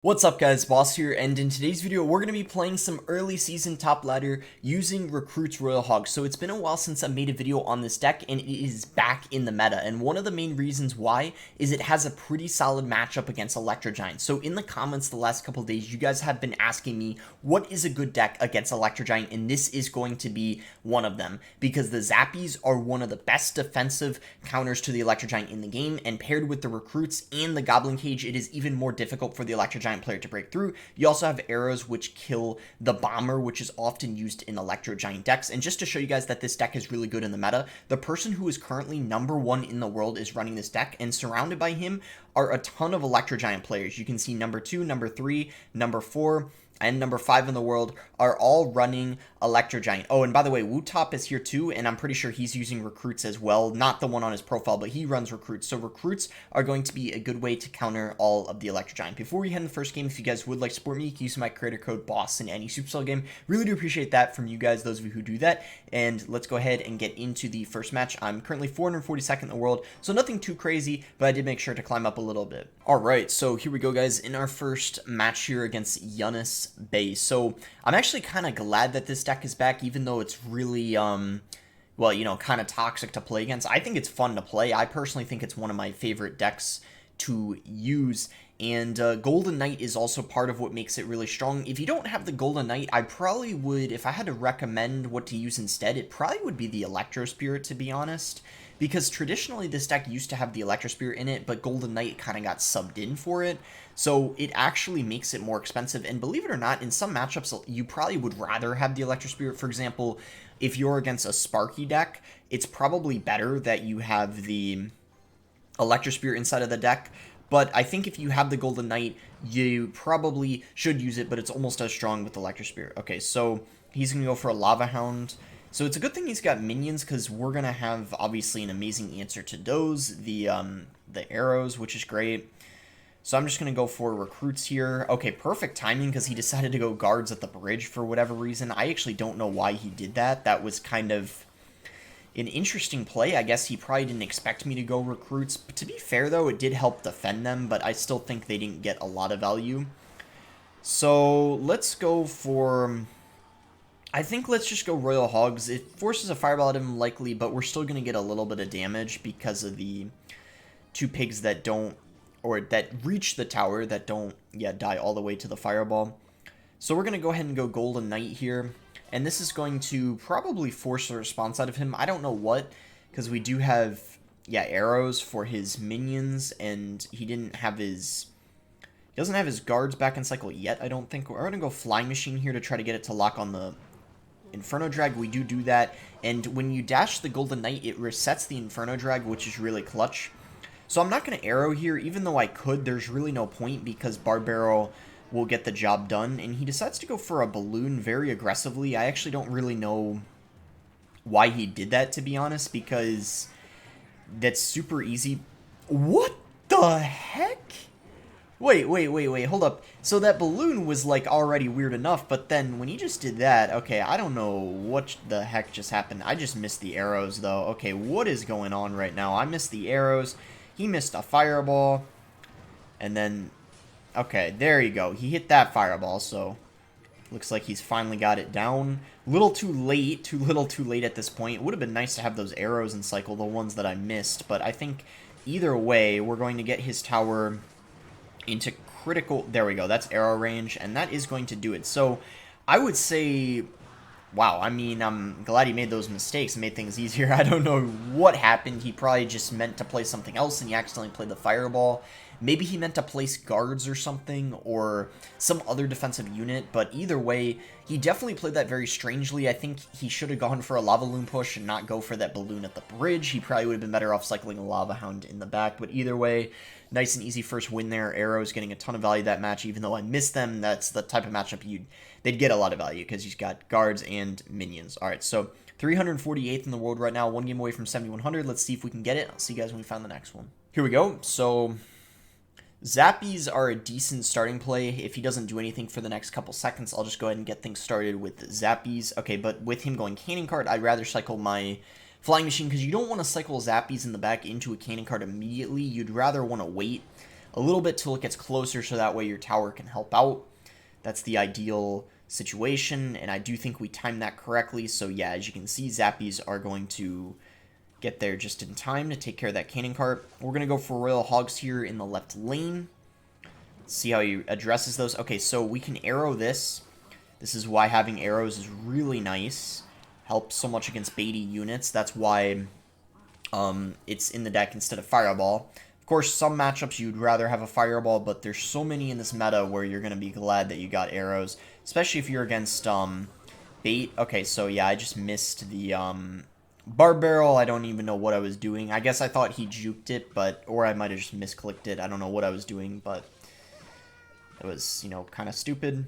What's up guys, Boss here, and in today's video we're going to be playing some early season top ladder using Recruit's Royal Hogs. So it's been a while since I made a video on this deck and it is back in the meta, and one of the main reasons why is it has a pretty solid matchup against Electro Giant. So in the comments the last couple days you guys have been asking me what is a good deck against Electro Giant, and this is going to be one of them because the Zappies are one of the best defensive counters to the Electro Giant in the game, and paired with the Recruits and the Goblin Cage it is even more difficult for the Electro Giant player to break through. You also have arrows which kill the bomber, which is often used in Electro Giant decks. And just to show you guys that this deck is really good in the meta, the person who is currently #1 in the world is running this deck, and surrounded by him are a ton of Electro Giant players. You can see #2, #3, #4, and #5 in the world are all running Electro Giant. Oh, and by the way, Wootop is here too, and I'm pretty sure he's using Recruits as well. Not the one on his profile, but he runs Recruits. So Recruits are going to be a good way to counter all of the Electro Giant. Before we head in the first game, if you guys would like to support me, you can use my creator code BOSS in any Supercell game. Really do appreciate that from you guys, those of you who do that. And let's go ahead and get into the first match. I'm currently 442nd in the world, so nothing too crazy, but I did make sure to climb up a little bit. Alright, so here we go guys, in our first match here against Giannis Bay. So I'm actually kind of glad that this deck is back, even though it's really well, you know, kind of toxic to play against. I think it's fun to play. I personally think it's one of my favorite decks to use, and Golden Knight is also part of what makes it really strong. If you don't have the Golden Knight, I probably would, if I had to recommend what to use instead, it probably would be the Electro Spirit, to be honest, because traditionally this deck used to have the Electro Spirit in it, but Golden Knight kind of got subbed in for it, so it actually makes it more expensive. And believe it or not, in some matchups you probably would rather have the Electro Spirit. For example, if you're against a Sparky deck, it's probably better that you have the Electro Spirit inside of the deck. But I think if you have the Golden Knight, you probably should use it, but it's almost as strong with Electro Spirit. Okay, so he's going to go for a Lava Hound. So it's a good thing he's got minions, because we're going to have, obviously, an amazing answer to those. The arrows, which is great. So I'm just going to go for Recruits here. Okay, perfect timing, because he decided to go guards at the bridge for whatever reason. I actually don't know why he did that. That was kind of an interesting play. I guess he probably didn't expect me to go Recruits. But to be fair, though, it did help defend them, but I still think they didn't get a lot of value. So let's go for... I think let's just go Royal Hogs. It forces a Fireball at him likely, but we're still going to get a little bit of damage because of the two pigs that don't, or that reach the tower that don't, die all the way to the Fireball. So we're going to go ahead and go Golden Knight here. And this is going to probably force a response out of him. I don't know what, because we do have, arrows for his minions, and he didn't have his... He doesn't have his guards back in cycle yet, I don't think. We're going to go Flying Machine here to try to get it to lock on the Inferno Drag. We do that, and when you dash the Golden Knight, it resets the Inferno Drag, which is really clutch. So I'm not going to arrow here, even though I could. There's really no point, because Barbaro will get the job done, and he decides to go for a balloon very aggressively. I actually don't really know why he did that, to be honest, because that's super easy. What the heck? Wait, hold up. So that balloon was, like, already weird enough, but then when he just did that, okay, I don't know what the heck just happened. I just missed the arrows, though. Okay, what is going on right now? I missed the arrows. He missed a Fireball. And then, okay, there you go. He hit that Fireball, so looks like he's finally got it down. Little too late. Too little too late at this point. It would have been nice to have those arrows in cycle, the ones that I missed, but I think either way, we're going to get his tower into critical... There we go. That's arrow range, and that is going to do it. So I would say... Wow, I mean, I'm glad he made those mistakes and made things easier. I don't know what happened. He probably just meant to play something else, and he accidentally played the Fireball. Maybe he meant to place guards or something, or some other defensive unit, but either way, he definitely played that very strangely. I think he should have gone for a lavaloon push and not go for that balloon at the bridge. He probably would have been better off cycling a Lava Hound in the back, but either way, nice and easy first win there. Arrows getting a ton of value that match, even though I missed them. That's the type of matchup they'd get a lot of value, because he's got guards and minions. Alright, so 348th in the world right now, one game away from 7100. Let's see if we can get it. I'll see you guys when we find the next one. Here we go. So Zappies are a decent starting play. If he doesn't do anything for the next couple seconds, I'll just go ahead and get things started with Zappies. Okay, but with him going Cannon Card, I'd rather cycle my Flying Machine, because you don't want to cycle Zappies in the back into a Cannon Card immediately. You'd rather want to wait a little bit till it gets closer, so that way your tower can help out. That's the ideal situation, and I do think we timed that correctly. So yeah, as you can see, Zappies are going to get there just in time to take care of that cannon cart. We're going to go for Royal Hogs here in the left lane. See how he addresses those. Okay, so we can arrow this. This is why having arrows is really nice. Helps so much against baity units. That's why it's in the deck instead of Fireball. Of course, some matchups you'd rather have a Fireball, but there's so many in this meta where you're going to be glad that you got arrows. Especially if you're against bait. Okay, so yeah, I just missed the Barb Barrel. I don't even know what I was doing. I guess I thought he juked it, or I might have just misclicked it. I don't know what I was doing, but it was, you know, kind of stupid.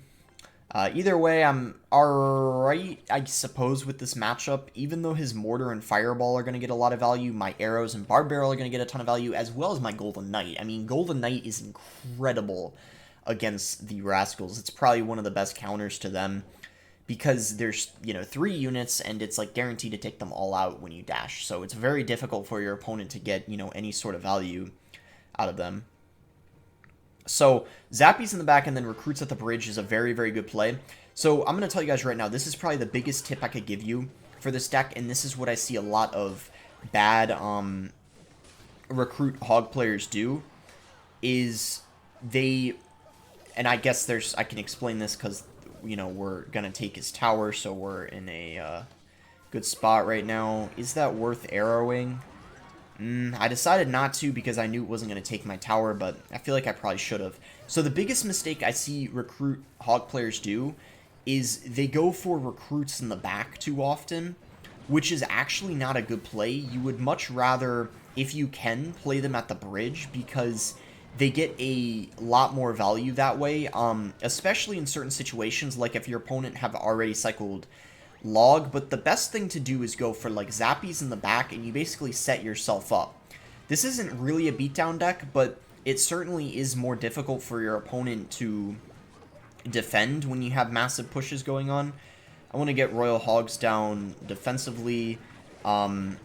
Either way, I'm alright, I suppose, with this matchup. Even though his Mortar and Fireball are going to get a lot of value, my Arrows and Barb Barrel are going to get a ton of value, as well as my Golden Knight. I mean, Golden Knight is incredible against the Rascals. It's probably one of the best counters to them, because there's, you know, 3 units, and it's, like, guaranteed to take them all out when you dash. So it's very difficult for your opponent to get, you know, any sort of value out of them. So, Zappies in the back and then Recruits at the bridge is a very, very good play. So, I'm going to tell you guys right now, this is probably the biggest tip I could give you for this deck, and this is what I see a lot of bad Recruit Hog players do, is they, and I guess I can explain this because, you know, we're going to take his tower, so we're in a good spot right now. Is that worth arrowing? I decided not to because I knew it wasn't going to take my tower, but I feel like I probably should have. So the biggest mistake I see Recruit Hog players do is they go for Recruits in the back too often, which is actually not a good play. You would much rather, if you can, play them at the bridge, because they get a lot more value that way, especially in certain situations, like if your opponent have already cycled Log. But the best thing to do is go for, like, Zappies in the back, and you basically set yourself up. This isn't really a beatdown deck, but it certainly is more difficult for your opponent to defend when you have massive pushes going on. I want to get Royal Hogs down defensively, and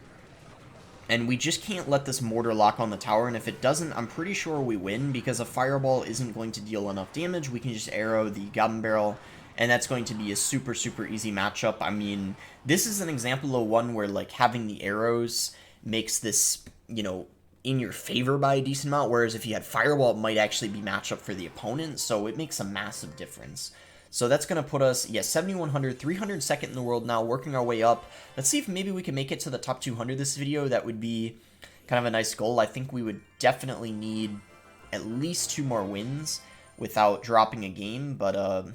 we just can't let this Mortar lock on the tower, and if it doesn't, I'm pretty sure we win, because a Fireball isn't going to deal enough damage. We can just arrow the Goblin Barrel, and that's going to be a super, super easy matchup. I mean, this is an example of one where, like, having the arrows makes this, you know, in your favor by a decent amount, whereas if you had Fireball, it might actually be matchup for the opponent, so it makes a massive difference. So that's going to put us, yeah, 7,100, 302nd in the world now, working our way up. Let's see if maybe we can make it to the top 200 this video. That would be kind of a nice goal. I think we would definitely need at least 2 more wins without dropping a game, but,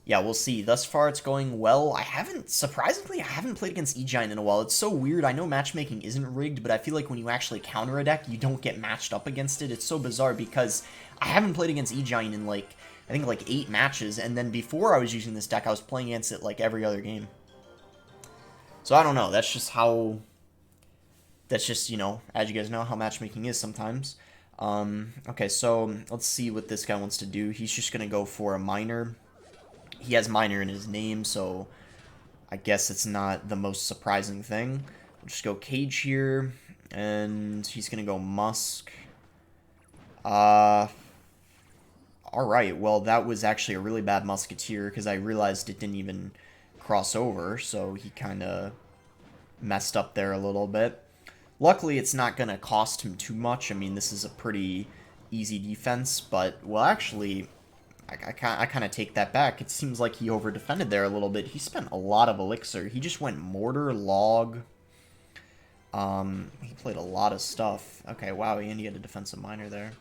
yeah, we'll see. Thus far, it's going well. Surprisingly, I haven't played against E-Giant in a while. It's so weird. I know matchmaking isn't rigged, but I feel like when you actually counter a deck, you don't get matched up against it. It's so bizarre because I haven't played against E-Giant in, like, I think, like, 8 matches, and then before I was using this deck, I was playing against it, like, every other game. So, I don't know. That's just, you know, as you guys know, how matchmaking is sometimes. Okay, so let's see what this guy wants to do. He's just going to go for a Miner. He has Miner in his name, so I guess it's not the most surprising thing. We'll just go Cage here, and he's going to go Musk. Alright, well, that was actually a really bad Musketeer, because I realized it didn't even cross over, so he kind of messed up there a little bit. Luckily, it's not going to cost him too much. I mean, this is a pretty easy defense, but, well, actually, I kind of take that back. It seems like he over-defended there a little bit. He spent a lot of Elixir. He just went Mortar, Log. He played a lot of stuff. Okay, wow, and he had a defensive Miner there.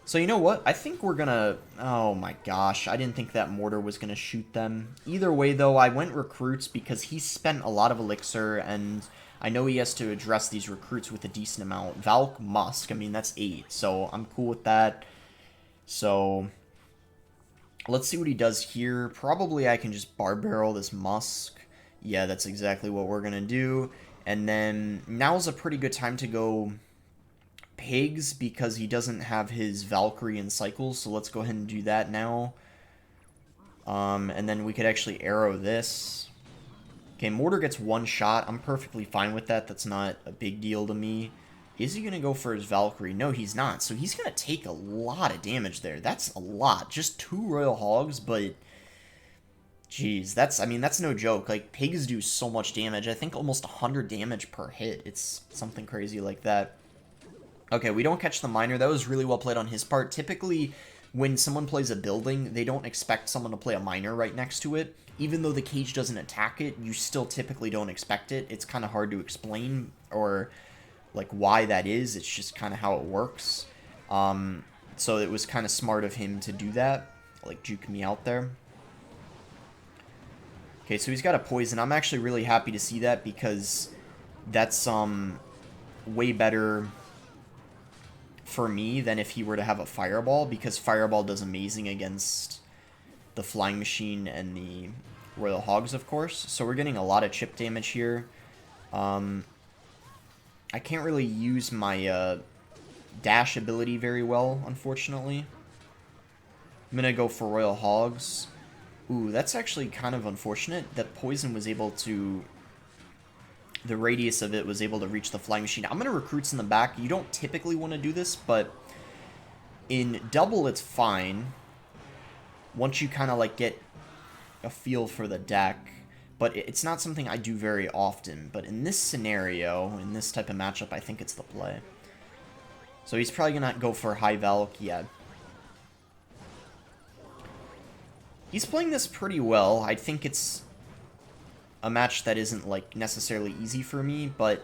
So, you know what? I think we're gonna... Oh, my gosh. I didn't think that Mortar was gonna shoot them. Either way, though, I went Recruits because he spent a lot of Elixir, and I know he has to address these Recruits with a decent amount. Valk, Musk, I mean, that's 8, so I'm cool with that. So, let's see what he does here. Probably I can just Barb Barrel this Musk. Yeah, that's exactly what we're going to do. And then, now's a pretty good time to go Pigs, because he doesn't have his Valkyrie in cycles, so let's go ahead and do that now. And then we could actually arrow this. Okay, Mortar gets 1 shot. I'm perfectly fine with that. That's not a big deal to me. Is he going to go for his Valkyrie? No, he's not. So he's going to take a lot of damage there. That's a lot. Just 2 Royal Hogs, but... Jeez, I mean, that's no joke. Like, pigs do so much damage. I think almost 100 damage per hit. It's something crazy like that. Okay, we don't catch the miner. That was really well played on his part. Typically, when someone plays a building, they don't expect someone to play a miner right next to it. Even though the cage doesn't attack it, you still typically don't expect it. It's kind of hard to explain or, like, why that is. It's just kind of how it works. So it was kind of smart of him to do that, like, juke me out there. Okay, so he's got a poison. I'm actually really happy to see that because that's way better for me than if he were to have a fireball, because fireball does amazing against the flying machine and the royal hogs, of course. So we're getting a lot of chip damage here. I can't really use my dash ability very well, unfortunately. I'm gonna go for royal hogs. Ooh, that's actually kind of unfortunate that poison was able to... The radius of it was able to reach the flying machine. I'm going to recruits in the back. You don't typically want to do this, but in double, it's fine. Once you kind of, like, get a feel for the deck. But it's not something I do very often. But in this scenario, in this type of matchup, I think it's the play. So he's probably going to go for high Valk. Yeah. He's playing this pretty well. I think it's a match that isn't, like, necessarily easy for me, but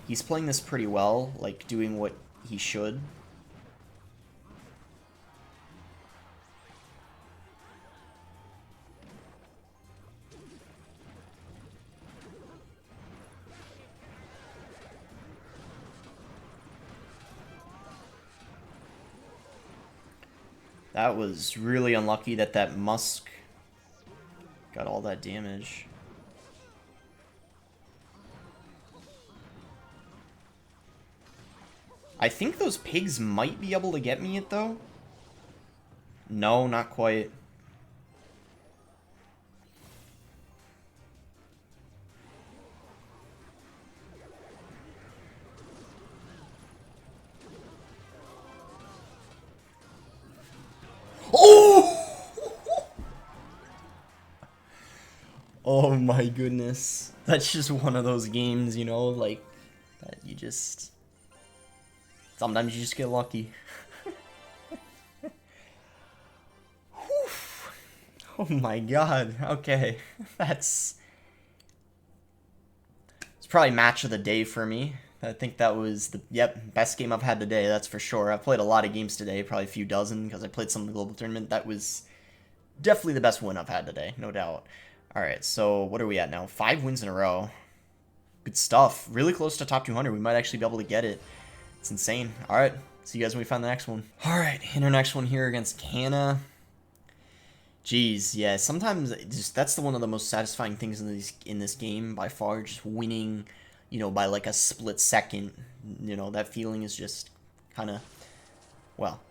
he's playing this pretty well, like, doing what he should. That was really unlucky that that Musk got all that damage. I think those pigs might be able to get me it, though. No, not quite. Oh! Oh my goodness. That's just one of those games, you know, like, that you just... Sometimes you just get lucky. Oh my god, okay. It's probably match of the day for me. I think that was the, best game I've had today, that's for sure. I've played a lot of games today, probably a few dozen, because I played some of the global tournament. That was definitely the best win I've had today, no doubt. Alright, so what are we at now? 5 wins in a row. Good stuff. Really close to top 200. We might actually be able to get it. It's insane. Alright, see you guys when we find the next one. Alright, in our next one here against Canna. Jeez, yeah, sometimes just that's one of the most satisfying things in this game by far, just winning, you know, by like a split second. You know, that feeling is just kind of, well,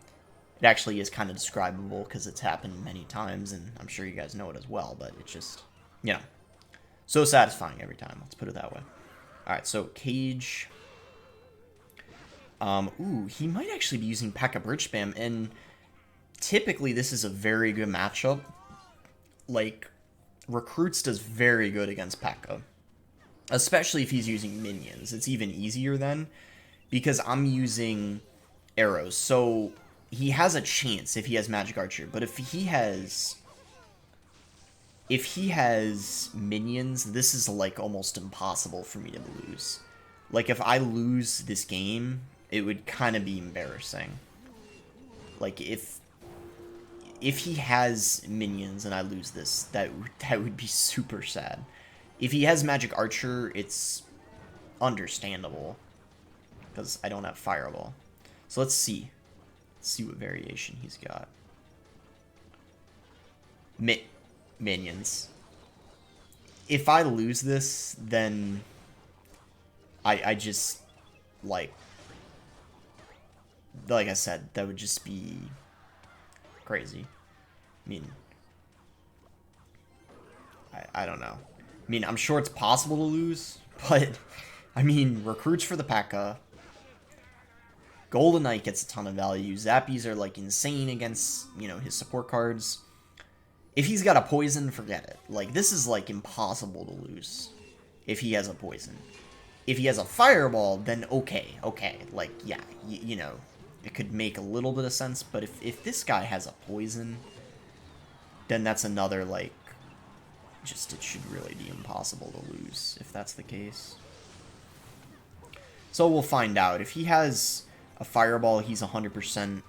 it actually is kind of describable because it's happened many times, and I'm sure you guys know it as well, but it's just, you know, so satisfying every time, let's put it that way. Alright, so Cage... ooh, he might actually be using Pekka Bridge Spam, and typically this is a very good matchup. Like, Recruits does very good against Pekka. Especially if he's using minions. It's even easier then, because I'm using arrows. So, he has a chance if he has Magic Archer, but if he has minions, this is, like, almost impossible for me to lose. Like, if I lose this game, it would kind of be embarrassing. Like, if he has minions and I lose this, that would be super sad. If he has Magic Archer, it's understandable, because I don't have Fireball. So let's see. Let's see what variation he's got. Minions. If I lose this, then I just, like I said, that would just be crazy. I mean, I don't know. I mean, I'm sure it's possible to lose, but, I mean, Recruits for the Pekka, Golden Knight gets a ton of value. Zappies are, like, insane against, you know, his support cards. If he's got a poison, forget it. Like, this is, like, impossible to lose if he has a poison. If he has a fireball, then okay. Like, yeah, you know, it could make a little bit of sense. But if this guy has a poison, then that's another, like, just it should really be impossible to lose if that's the case. So we'll find out. If he has a fireball, he's 100%,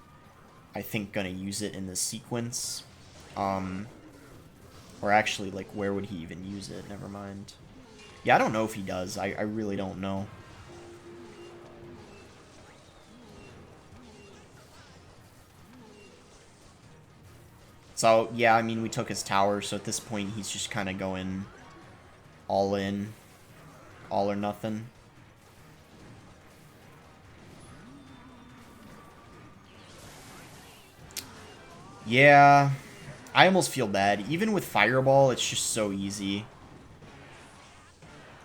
I think, gonna use it in this sequence. Or actually, like, where would he even use it? Never mind. Yeah, I don't know if he does. I really don't know. So, yeah, I mean, we took his tower, so at this point, he's just kind of going all in, all or nothing. Yeah, I almost feel bad. Even with Fireball, it's just so easy.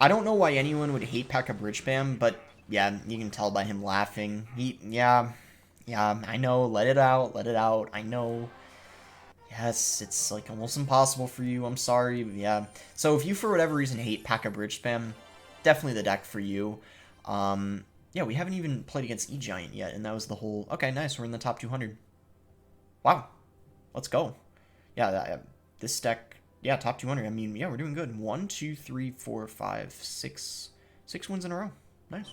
I don't know why anyone would hate Pekka Bridge Spam, but yeah, you can tell by him laughing. Yeah, I know, let it out, I know. Yes, it's like almost impossible for you, I'm sorry, but yeah. So if you for whatever reason hate Pekka Bridge Spam, definitely the deck for you. Yeah, we haven't even played against E-Giant yet, and that was the whole... Okay, nice, we're in the top 200. Wow, let's go. Yeah, this deck... Yeah, top 200. I mean, yeah, we're doing good. 1, 2, 3, 4, 5, 6. 6 wins in a row. Nice.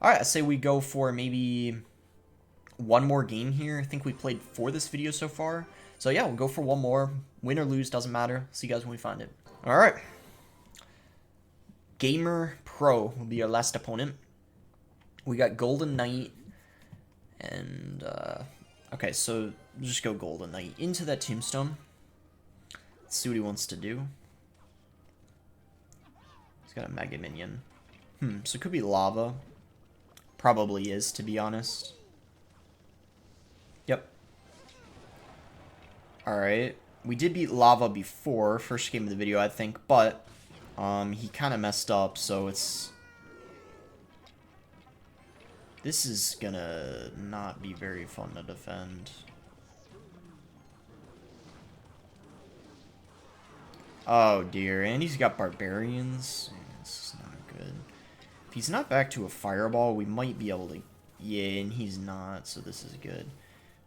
All right, I say we go for maybe one more game here. I think we played 4 this video so far. So yeah, we'll go for one more. Win or lose, doesn't matter. See you guys when we find it. All right. Gamer Pro will be our last opponent. We got Golden Knight. And, okay, so we'll just go Golden Knight into that Tombstone. Let's see what he wants to do. He's got a Mega Minion. So it could be Lava. Probably is, to be honest. Yep. Alright. We did beat Lava before, first game of the video, I think, but he kind of messed up, so it's... This is gonna not be very fun to defend. Oh dear, and he's got Barbarians. This is not good. If he's not back to a Fireball, we might be able to... Yeah, and he's not, so this is good.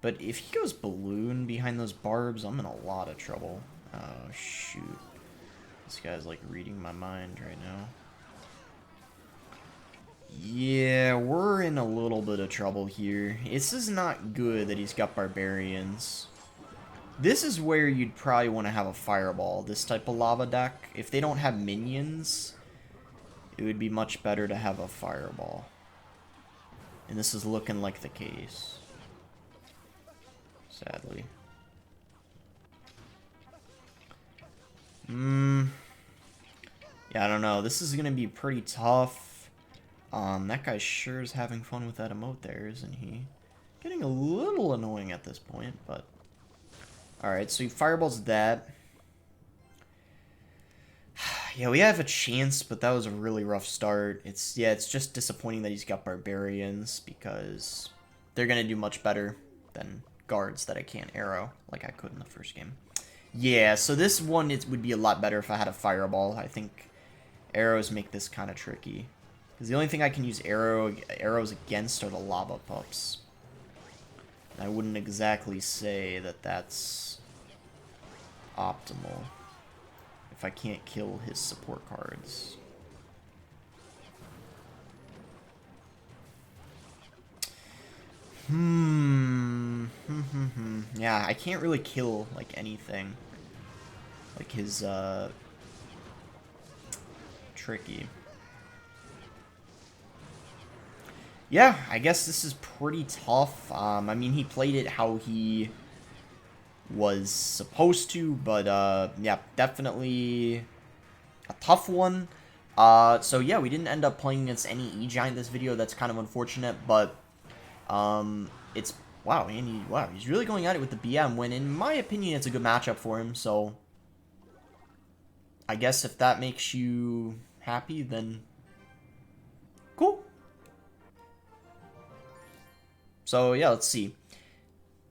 But if he goes Balloon behind those Barbs, I'm in a lot of trouble. Oh, shoot. This guy's, like, reading my mind right now. Yeah, we're in a little bit of trouble here. This is not good that he's got Barbarians. This is where you'd probably want to have a Fireball, this type of Lava deck. If they don't have minions, it would be much better to have a Fireball. And this is looking like the case. Sadly. Yeah, I don't know. This is going to be pretty tough. That guy sure is having fun with that emote there, isn't he? Getting a little annoying at this point, but... Alright, so he fireballs that. Yeah, we have a chance, but that was a really rough start. It's just disappointing that he's got Barbarians, because they're going to do much better than guards that I can't arrow, like I could in the first game. Yeah, so this one would be a lot better if I had a Fireball. I think arrows make this kind of tricky. Because the only thing I can use arrows against are the Lava Pups. I wouldn't exactly say that that's optimal if I can't kill his support cards. Yeah, I can't really kill, like, anything. Like his, tricky. Yeah, I guess this is pretty tough. I mean, he played it how he was supposed to, but, yeah, definitely a tough one. So yeah, we didn't end up playing against any E-Giant this video. That's kind of unfortunate, but, it's, wow, he's really going at it with the BM, when, in my opinion, it's a good matchup for him, so I guess if that makes you happy, then cool. So yeah, let's see.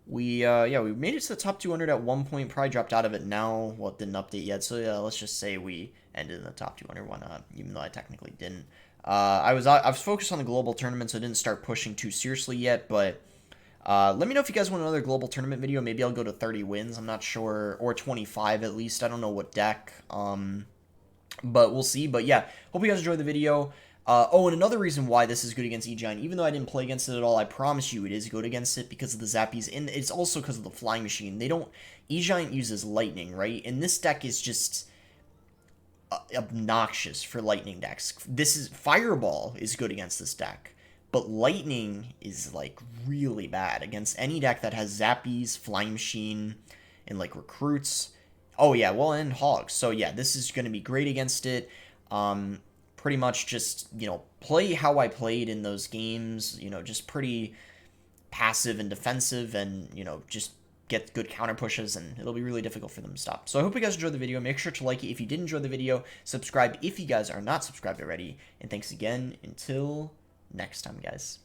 We made it to the top 200 at one point. Probably dropped out of it now. Well, it didn't update yet. So yeah, let's just say we ended in the top 200. Why not? Even though I technically didn't. I was focused on the global tournament, so I didn't start pushing too seriously yet. But let me know if you guys want another global tournament video. Maybe I'll go to 30 wins. I'm not sure, or 25 at least. I don't know what deck. But we'll see. But yeah, hope you guys enjoyed the video. Oh, and another reason why this is good against E-Giant, even though I didn't play against it at all, I promise you it is good against it because of the Zappies, and it's also because of the Flying Machine. E-Giant uses Lightning, right? And this deck is just obnoxious for Lightning decks. Fireball is good against this deck, but Lightning is, like, really bad against any deck that has Zappies, Flying Machine, and, like, Recruits. Oh, yeah, well, and Hogs. So, yeah, this is going to be great against it. Pretty much just, play how I played in those games, just pretty passive and defensive and, just get good counter pushes, and it'll be really difficult for them to stop. So I hope you guys enjoyed the video. Make sure to like it if you did enjoy the video. Subscribe if you guys are not subscribed already. And thanks again. Until next time, guys.